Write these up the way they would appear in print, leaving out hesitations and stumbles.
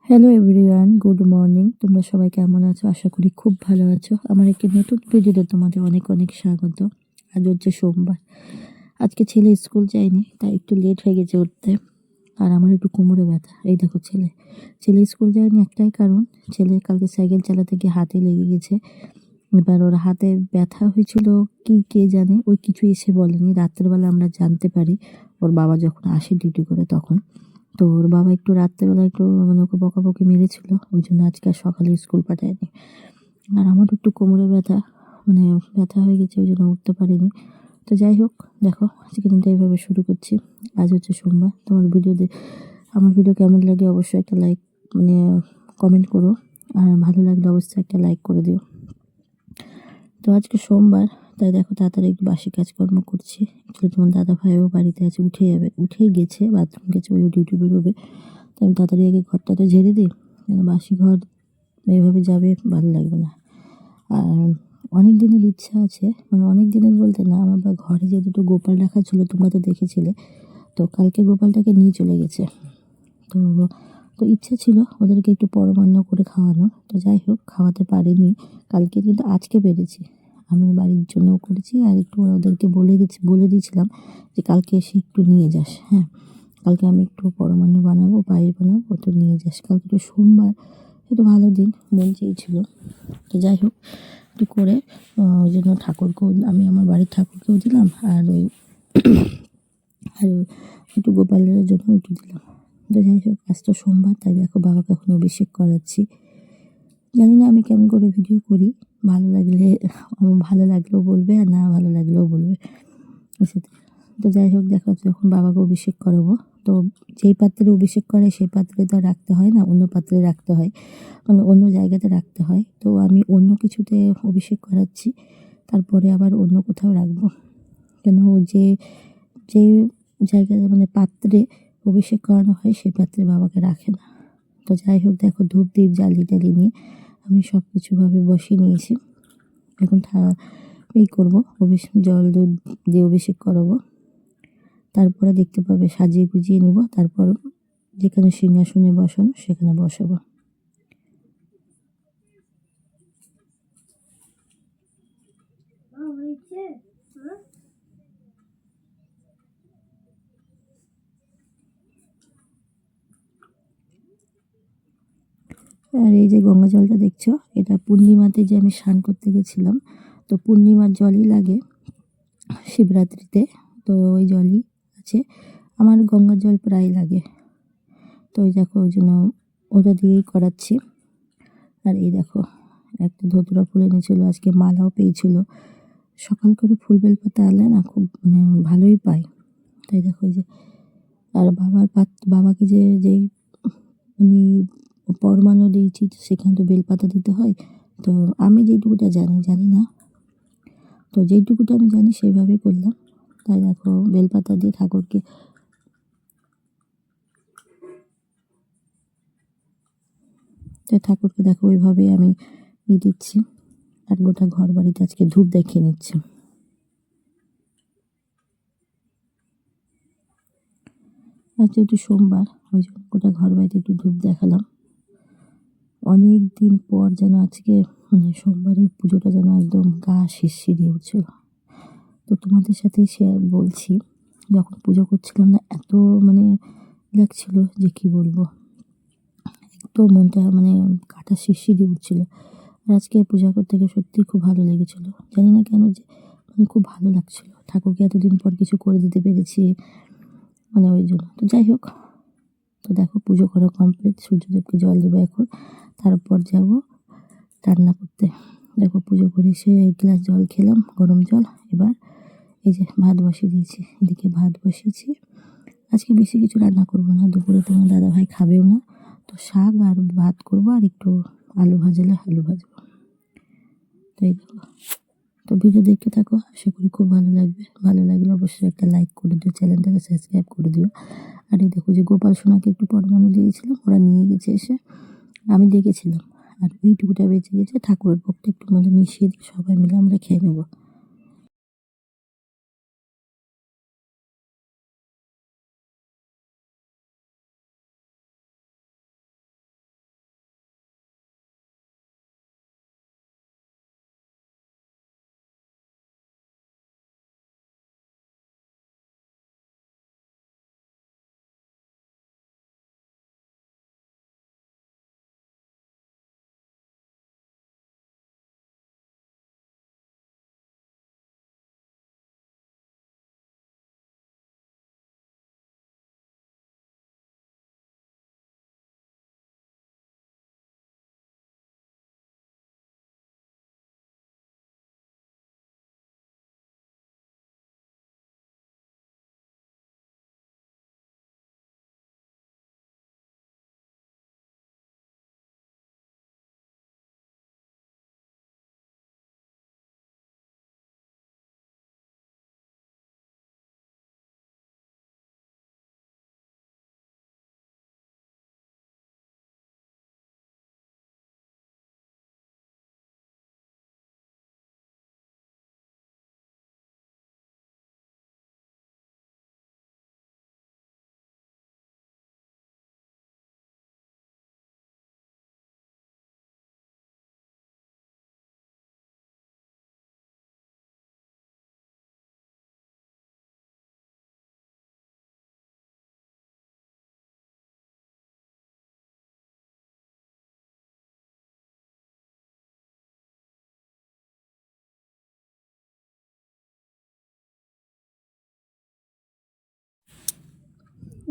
Hello everyone, good morning. তোমরা সবাই কেমন আছো? আশা করি খুব ভালো আছো। আমার একটি নতুন ভিডিওতে তোমাদের অনেক অনেক স্বাগত। আজ হচ্ছে সোমবার। আজকে ছেলে স্কুল যায়নি, তাই একটু লেট হয়ে গেছে উঠতে। আর আমার একটু কোমরে ব্যথা। এই দেখো ছেলে স্কুল যায়নি একটাই কারণ, ছেলে কালকে সাইকেল চালাতে গিয়ে হাতে লেগে গেছে। এবার ওর হাতে ব্যথা হয়েছিল কি কে জানে, ওই কিছু এসে বলেনি। রাত্রেবেলা আমরা জানতে পারি ওর বাবা যখন আসে ডিউটি করে তখন। তো ওর বাবা একটু রাত্রেবেলা একটু ওকে বকাবকি মেরেছিল, ওই জন্য আজকে আর সকালে স্কুল পাঠায়নি। আর আমার একটু কোমরে ব্যথা, ব্যথা হয়ে গেছে, ওই জন্য উঠতে পারিনি। তো যাই হোক, দেখো আজকে দিনটা এইভাবে শুরু করছি। আজ হচ্ছে সোমবার। আমার ভিডিও কেমন লাগে অবশ্যই একটা লাইক কমেন্ট করো, আর ভালো লাগলে অবশ্যই একটা লাইক করে দিও। তো আজকে সোমবার, তাই দেখো তাড়াতাড়ি একটু বাসি কাজকর্ম করছি। একচুয়ালি তোমার দাদা ভাইও বাড়িতে আছে, উঠেই গেছে, বাথরুম গেছে, ওই ডিউটি বেরোবে। তো আমি তাড়াতাড়ি আগে ঘরটা তো ঝেড়ে দিই, কেন বাসি ঘর এভাবে যাবে ভালো লাগবে না। আর অনেক দিনের ইচ্ছা আছে, অনেক দিনের বলতে না, আমার ঘরে যে দুটো গোপাল রাখা ছিল তোমরা তো দেখেছিলে। তো কালকে গোপালটাকে নিয়ে চলে গেছে। তো তো ইচ্ছা ছিল ওদেরকে একটু পরমান্ন করে খাওয়ানোর। তো যাই হোক, খাওয়াতে পারিনি কালকে, কিন্তু আজকে পেরেছি। আমি বাড়ির জন্যও করেছি, আর একটু ওদেরকে বলে দিয়েছিলাম যে কালকে এসে একটু নিয়ে যাস। হ্যাঁ, কালকে আমি একটু পরমান্ন বানাবো, পায়েস বানাবো, তো নিয়ে যাস। কালকে তো সোমবার, একটু ভালো দিন, মন চেয়েছিল। তো যাই হোক, একটু করে ওই জন্য ঠাকুরকেও, আমি আমার বাড়ির ঠাকুরকেও দিলাম, আর আর একটু গোপালের জন্য একটু দিলাম। তো যাই হোক, আজ তো সোমবার, তাই দেখো বাবাকে এখন অভিষেক করাচ্ছি। জানি না আমি কেমন করে ভিডিও করি, ভালো লাগলেও বলবে, আর না ভালো লাগলেও বলবে। সেটা তো যাই হোক, দেখো যখন বাবাকে অভিষেক করাবো, তো যেই পাত্রে অভিষেক করে সেই পাত্রে তো রাখতে হয় না, অন্য পাত্রে রাখতে হয়, অন্য জায়গাতে রাখতে হয়। তো আমি অন্য কিছুতে অভিষেক করাচ্ছি, তারপরে আবার অন্য কোথাও রাখবো। কেন যে যে জায়গায় পাত্রে অভিষেক করানো হয় সেই পাত্রে বাবাকে রাখে না। তো যাই হোক, দেখো ধূপ দ্বীপ জ্বালিয়ে নিয়ে আমি সব কিছুভাবে বসিয়ে নিয়েছি। এখন করবো, জল দুধ দিয়ে অভিষেক করাবো। তারপরে দেখতে পাবে সাজিয়ে গুজিয়ে নিব, তারপর যেখানে সিংহাসনে বসানো সেখানে বসাবো। আর এই যে গঙ্গা জলটা দেখছো, এটা পূর্ণিমাতে যে আমি স্নান করতে গেছিলাম, তো পূর্ণিমার জলই লাগে শিবরাত্রিতে। তো ওই জলই আছে, আমার গঙ্গার জল প্রায় লাগে। তো ওই দেখো, ওই জন্য ওটা দিয়েই করাচ্ছি। আর এই দেখো, একটা ধতুরা ফুল এনেছিল, আজকে মালাও পেয়েছিল। সকাল করে ফুল বেলপাতা আনলে না খুব ভালোই পাই। তাই দেখো এই যে, আর বাবাকে যেই মানে পরমান্ন দিয়েছি, সেখানে তো বেলপাতা দিতে হয়। তো আমি যেইটুকুটা জানি না, তো যেইটুকুটা আমি জানি সেইভাবেই করলাম। তাই দেখো বেলপাতা দিয়ে ঠাকুরকে দেখো ওইভাবেই আমি দিচ্ছি। আর গোটা ঘর বাড়িতে আজকে ধূপ দেখিয়ে নিচ্ছি। আজ যেহেতু সোমবার, ওই জন্য গোটা ঘর বাড়িতে একটু ধূপ দেখালাম। অনেক দিন পর যেন আজকে সোমবারের পুজোটা যেন একদম গা শিরশিরিয়ে উঠছিল। তো তোমাদের সাথেই শেয়ার বলছি, যখন পুজো করছিলাম না, এত লাগছিল যে কি বলবো, একদম মনটা কাটা শিরশিরিয়ে উঠছিল। আর আজকে পূজা করতে গিয়ে সত্যিই খুব ভালো লেগেছিল। জানি না কেন যে খুব ভালো লাগছিল, ঠাকুরকে এতদিন পর কিছু করে দিতে পেরেছি, ওই জন্য। তো যাই হোক, তো দেখো পুজো করা কমপ্লিট, সূর্যদেবকে জল দেবো এখন, তারপর যাব রান্না করতে। দেখো পুজো করে এসে 1 গ্লাস জল খেলাম, গরম জল। এবার এই যে ভাত বসিয়ে দিয়েছি, এদিকে ভাত বসিয়েছি। আজকে বেশি কিছু রান্না করব না, দুপুরে তোমার দাদাভাই খাবেও না। তো শাক আর ভাত করবো, আর একটু আলু ভাজলে আলু ভাজবো। তো এই দেখো, তো ভিডিও দেখতে থাকো, আশা করি খুব ভালো লাগবে। ভালো লাগলে অবশ্যই একটা লাইক করে দিও, চ্যানেলটাকে সাবস্ক্রাইব করে দিও। আর এই দেখো যে গোপাল সোনাকে একটু পরমাণু দিয়েছিলাম, ওরা নিয়ে গেছে এসে, আমি দেখেছিলাম। আর এইটুকুটা বেঁচে গেছে, ঠাকুরের ভোগটা একটু মিশিয়ে দিয়ে সবাই মিলে আমরা খেয়ে নেবো।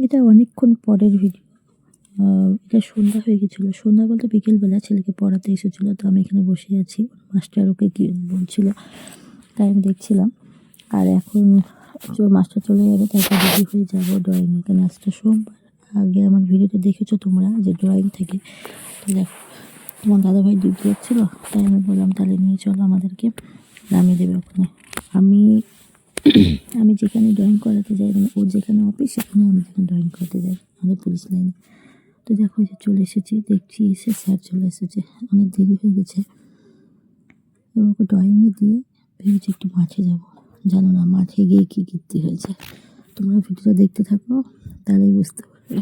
এটা অনেকক্ষণ পরের ভিডিও। এটা সন্ধ্যা হয়ে গেছিলো, সন্ধ্যা বলতে বিকেলবেলা ছেলেকে পড়াতে এসেছিলো, তো আমি এখানে বসে আছি, মাস্টার ওকে কি বলছিল তাই আমি দেখছিলাম। আর এখন মাস্টার চলে যাবে, তারপর রেডি হয়ে যাবো ড্রয়িং। এখানে আজকে সোমবার। আগে আমার ভিডিওতে দেখেছো তোমরা যে ড্রয়িং থেকে, তো দেখো তোমার দাদাভাই ডিউটি যাচ্ছিলো, তাই আমি বললাম তাহলে নিয়ে চলো, আমাদেরকে নামিয়ে দেবে ওখানে। আমি আমি যেখানে ড্রয়িং করাতে যাই, মানে ওর যেখানে অফিস সেখানে আমি যেখানে ড্রয়িং করতে যাই, আমাদের পুলিশ লাইনে। তো দেখো যে চলে এসেছি, দেখছি এসে স্যার চলে এসেছে, অনেক দেরি হয়ে গেছে। এবং ওকে ড্রয়িংয়ে দিয়ে ভেবেছি একটু মাঠে যাব। জানো না মাঠে গিয়ে কী কীর্তি হয়েছে, তোমরা ভিডিওটা দেখতে থাকো, তাহলেই বুঝতে পারবে।